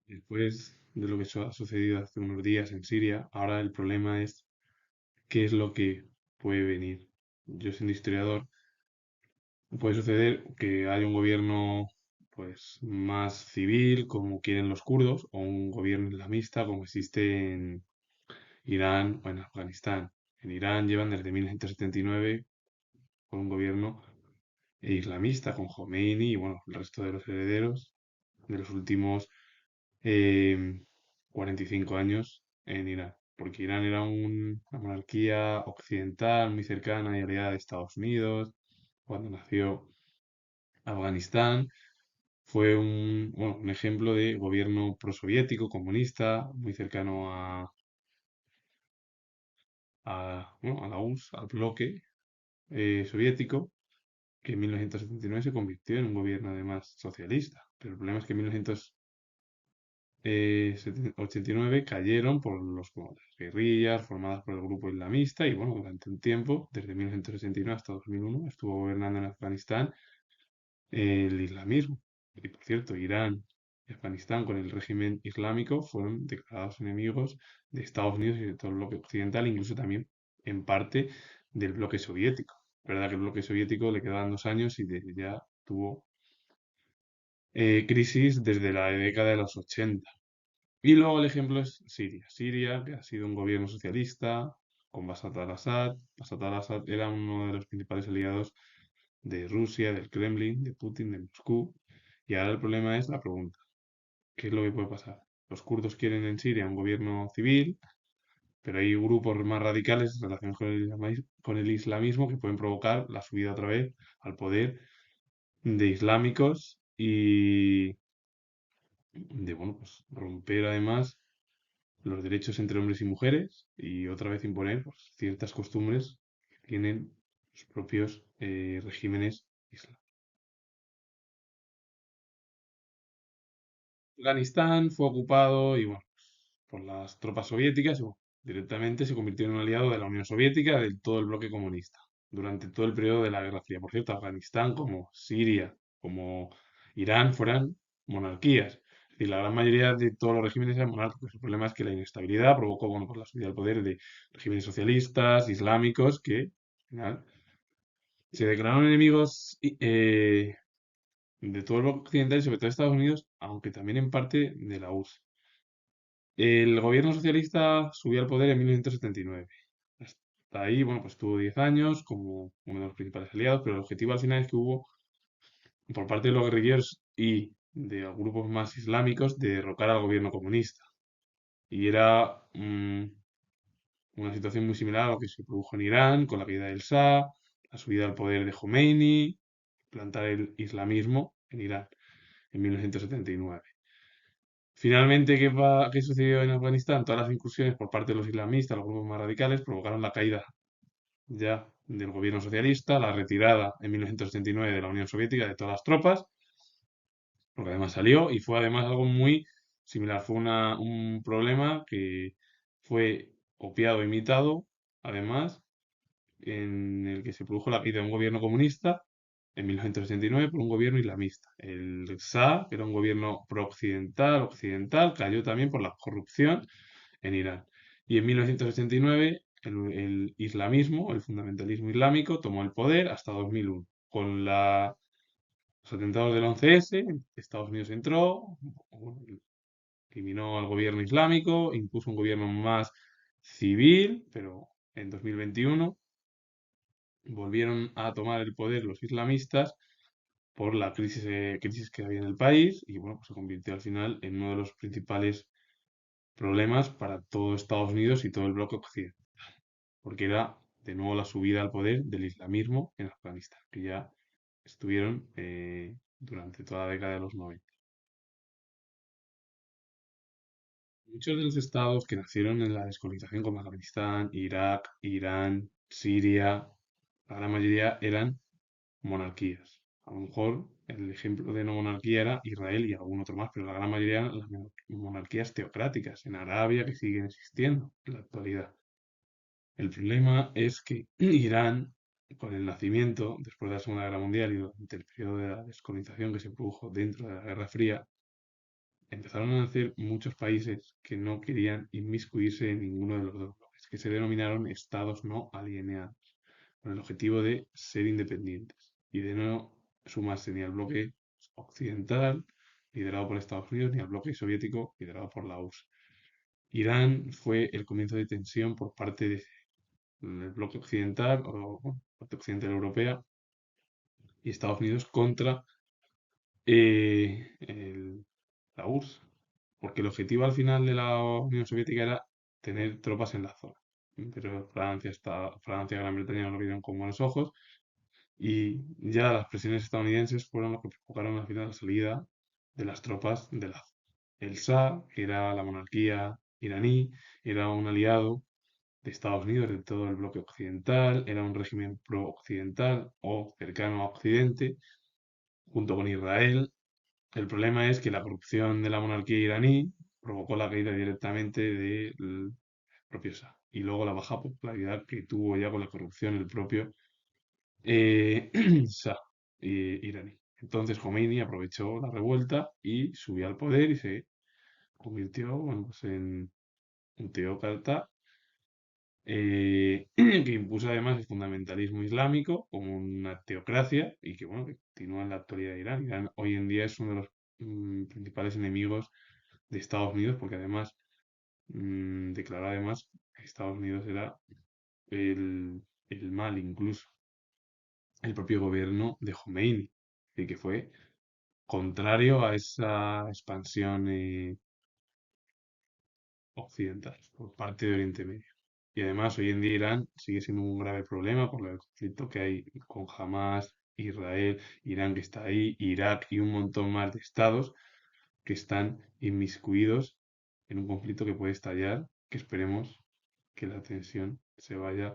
Después de lo que ha sucedido hace unos días en Siria, ahora el problema es qué es lo que puede venir. Yo siendo historiador, puede suceder que haya un gobierno pues más civil, como quieren los kurdos, o un gobierno islamista, como existe en Irán o en Afganistán. En Irán llevan desde 1979 con un gobierno islamista, con Khomeini y bueno, el resto de los herederos de los últimos em, 45 años en Irán, porque Irán era una monarquía occidental muy cercana y aliada de Estados Unidos. Cuando nació Afganistán fue bueno, un ejemplo de gobierno prosoviético, comunista, muy cercano bueno, a la URSS, al bloque soviético, que en 1979 se convirtió en un gobierno además socialista. Pero el problema es que en 89 cayeron por las guerrillas formadas por el grupo islamista y bueno, durante un tiempo, desde 1969 hasta 2001, estuvo gobernando en Afganistán el islamismo. Y por cierto, Irán y Afganistán con el régimen islámico fueron declarados enemigos de Estados Unidos y de todo el bloque occidental, incluso también en parte del bloque soviético. Es verdad que el bloque soviético le quedaban 2 años y ya tuvo crisis desde la década de los 80. Y luego el ejemplo es Siria. Siria, que ha sido un gobierno socialista con Bashar al-Assad. Bashar al-Assad era uno de los principales aliados de Rusia, del Kremlin, de Putin, de Moscú. Y ahora el problema es la pregunta, ¿qué es lo que puede pasar? Los kurdos quieren en Siria un gobierno civil, pero hay grupos más radicales en relación con el islamismo que pueden provocar la subida otra vez al poder de islámicos y de, bueno, pues romper además los derechos entre hombres y mujeres y otra vez imponer pues, ciertas costumbres que tienen los propios regímenes islámicos. Afganistán fue ocupado y bueno, por las tropas soviéticas y bueno, directamente se convirtió en un aliado de la Unión Soviética de todo el bloque comunista durante todo el periodo de la Guerra Fría. Por cierto, Afganistán como Siria, como Irán fueran monarquías. Es decir, la gran mayoría de todos los regímenes eran monárquicos. El problema es que la inestabilidad provocó, bueno, por la subida al poder de regímenes socialistas, islámicos, que al final se declararon enemigos de todo el bloque occidental y sobre todo de Estados Unidos, aunque también en parte de la URSS. El gobierno socialista subió al poder en 1979. Hasta ahí, bueno, pues tuvo 10 años como uno de los principales aliados, pero el objetivo al final es que hubo, por parte de los guerrilleros y de los grupos más islámicos, de derrocar al gobierno comunista. Y era una situación muy similar a lo que se produjo en Irán con la caída del Shah, la subida al poder de Khomeini, plantar el islamismo en Irán en 1979. Finalmente, ¿qué sucedió en Afganistán? Todas las incursiones por parte de los islamistas, los grupos más radicales, provocaron la caída ya del gobierno socialista, la retirada en 1979 de la Unión Soviética de todas las tropas, porque además salió y fue además algo muy similar. Fue un problema que fue copiado, e imitado, además, en el que se produjo la caída de un gobierno comunista en 1989 por un gobierno islamista. El Shah, que era un gobierno occidental, cayó también por la corrupción en Irán. Y en 1989 el islamismo, el fundamentalismo islámico, tomó el poder hasta 2001. Con los atentados del 11S, Estados Unidos entró, bueno, eliminó al gobierno islámico, impuso un gobierno más civil, pero en 2021 volvieron a tomar el poder los islamistas por la crisis que había en el país y bueno, pues se convirtió al final en uno de los principales problemas para todo Estados Unidos y todo el bloque occidental, porque era de nuevo la subida al poder del islamismo en Afganistán, que ya estuvieron durante toda la década de los 90. Muchos de los estados que nacieron en la descolonización como Afganistán, Irak, Irán, Siria, la gran mayoría eran monarquías. A lo mejor el ejemplo de no monarquía era Israel y algún otro más, pero la gran mayoría eran las monarquías teocráticas en Arabia que siguen existiendo en la actualidad. El problema es que Irán, con el nacimiento, después de la Segunda Guerra Mundial y durante el periodo de la descolonización que se produjo dentro de la Guerra Fría, empezaron a nacer muchos países que no querían inmiscuirse en ninguno de los dos bloques, que se denominaron estados no alineados, con el objetivo de ser independientes y de no sumarse ni al bloque occidental, liderado por Estados Unidos, ni al bloque soviético, liderado por la URSS. Irán fue el comienzo de tensión por parte del bloque occidental, o bueno, parte occidental europea, y Estados Unidos contra la URSS, porque el objetivo al final de la Unión Soviética era tener tropas en la zona. Pero Francia y Gran Bretaña no lo vieron con buenos ojos y ya las presiones estadounidenses fueron lo que provocaron al final la salida de las tropas de la zona. El Shah, que era la monarquía iraní, era un aliado de Estados Unidos, de todo el bloque occidental, era un régimen pro-occidental o cercano a Occidente, junto con Israel. El problema es que la corrupción de la monarquía iraní provocó la caída directamente del propio Shah y luego la baja popularidad que tuvo ya con la corrupción el propio eh, Shah iraní. Entonces Khomeini aprovechó la revuelta y subió al poder y se convirtió, bueno, pues en un teócrata que impuso además el fundamentalismo islámico como una teocracia y que, bueno, que continúa en la actualidad de Irán. Irán hoy en día es uno de los principales enemigos de Estados Unidos porque además declaró además que Estados Unidos era el mal incluso. El propio gobierno de Khomeini, y que fue contrario a esa expansión occidental por parte de Oriente Medio. Y además hoy en día Irán sigue siendo un grave problema por el conflicto que hay con Hamas, Israel, Irán que está ahí, Irak y un montón más de estados que están inmiscuidos en un conflicto que puede estallar, que esperemos que la tensión se vaya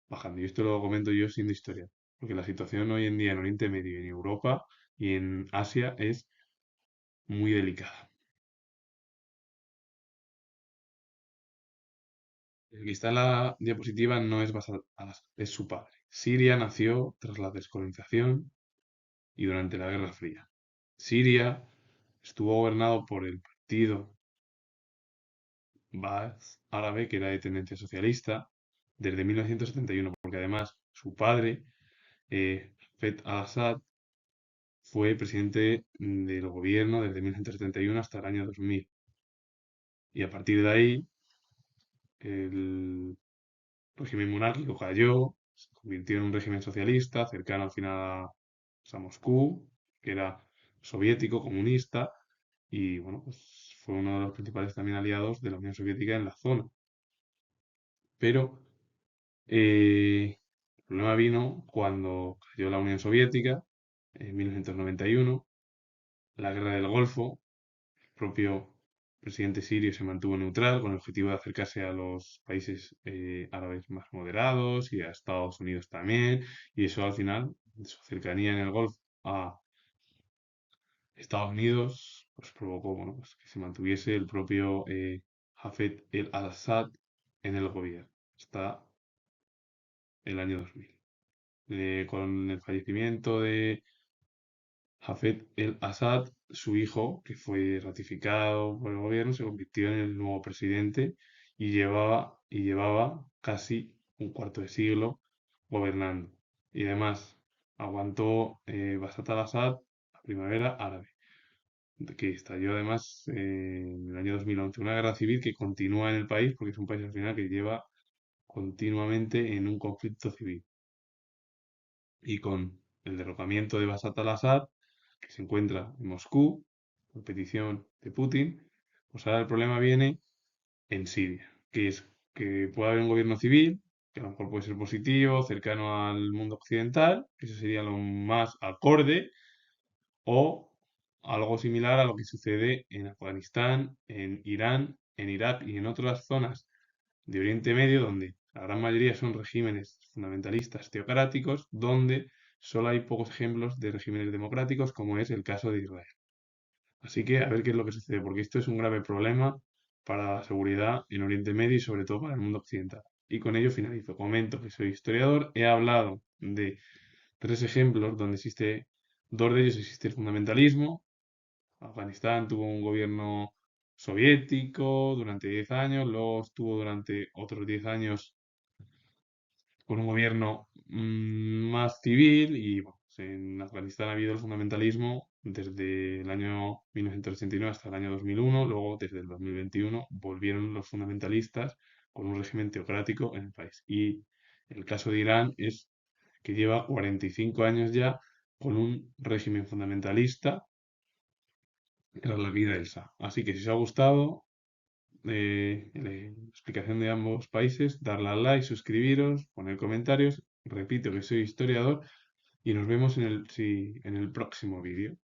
bajando. Y esto lo comento yo siendo historia, porque la situación hoy en día en Oriente Medio, en Europa y en Asia es muy delicada. El que está en la diapositiva no es Bashar al-Assad, es su padre. Siria nació tras la descolonización y durante la Guerra Fría. Siria estuvo gobernado por el partido Ba'ath árabe, que era de tendencia socialista, desde 1971, porque además su padre, Hafez al-Assad, fue presidente del gobierno desde 1971 hasta el año 2000. Y a partir de ahí, el régimen monárquico cayó, se convirtió en un régimen socialista, cercano al final a Moscú, que era soviético, comunista, y bueno, pues fue uno de los principales también aliados de la Unión Soviética en la zona. Pero el problema vino cuando cayó la Unión Soviética en 1991, la guerra del Golfo, el propio presidente sirio se mantuvo neutral con el objetivo de acercarse a los países árabes más moderados y a Estados Unidos también, y eso al final, su cercanía en el Golfo a Estados Unidos, pues provocó, bueno, pues que se mantuviese el propio Hafez el-Assad en el gobierno hasta el año 2000. Con el fallecimiento de Hafez el-Assad, su hijo, que fue ratificado por el gobierno, se convirtió en el nuevo presidente y llevaba casi un cuarto de siglo gobernando. Y además aguantó Bashar al-Assad la primavera árabe, que estalló además en el año 2011, una guerra civil que continúa en el país porque es un país al final que lleva continuamente en un conflicto civil. Y con el derrocamiento de Bashar al-Assad, que se encuentra en Moscú, por petición de Putin, pues ahora el problema viene en Siria, que es que puede haber un gobierno civil, que a lo mejor puede ser positivo, cercano al mundo occidental, que eso sería lo más acorde, o algo similar a lo que sucede en Afganistán, en Irán, en Irak y en otras zonas de Oriente Medio, donde la gran mayoría son regímenes fundamentalistas teocráticos, donde solo hay pocos ejemplos de regímenes democráticos, como es el caso de Israel. Así que a ver qué es lo que sucede, porque esto es un grave problema para la seguridad en Oriente Medio y sobre todo para el mundo occidental. Y con ello finalizo. Comento que soy historiador, he hablado de tres ejemplos donde existe, dos de ellos existe el fundamentalismo, Afganistán tuvo un gobierno soviético durante 10 años, luego estuvo durante otros 10 años con un gobierno más civil y bueno, pues en Afganistán ha habido el fundamentalismo desde el año 1989 hasta el año 2001, luego desde el 2021 volvieron los fundamentalistas con un régimen teocrático en el país. Y el caso de Irán es que lleva 45 años ya con un régimen fundamentalista tras la vida del Shah. Así que si os ha gustado la explicación de ambos países, darle al like, suscribiros, poner comentarios. Repito que soy historiador y nos vemos en el próximo vídeo.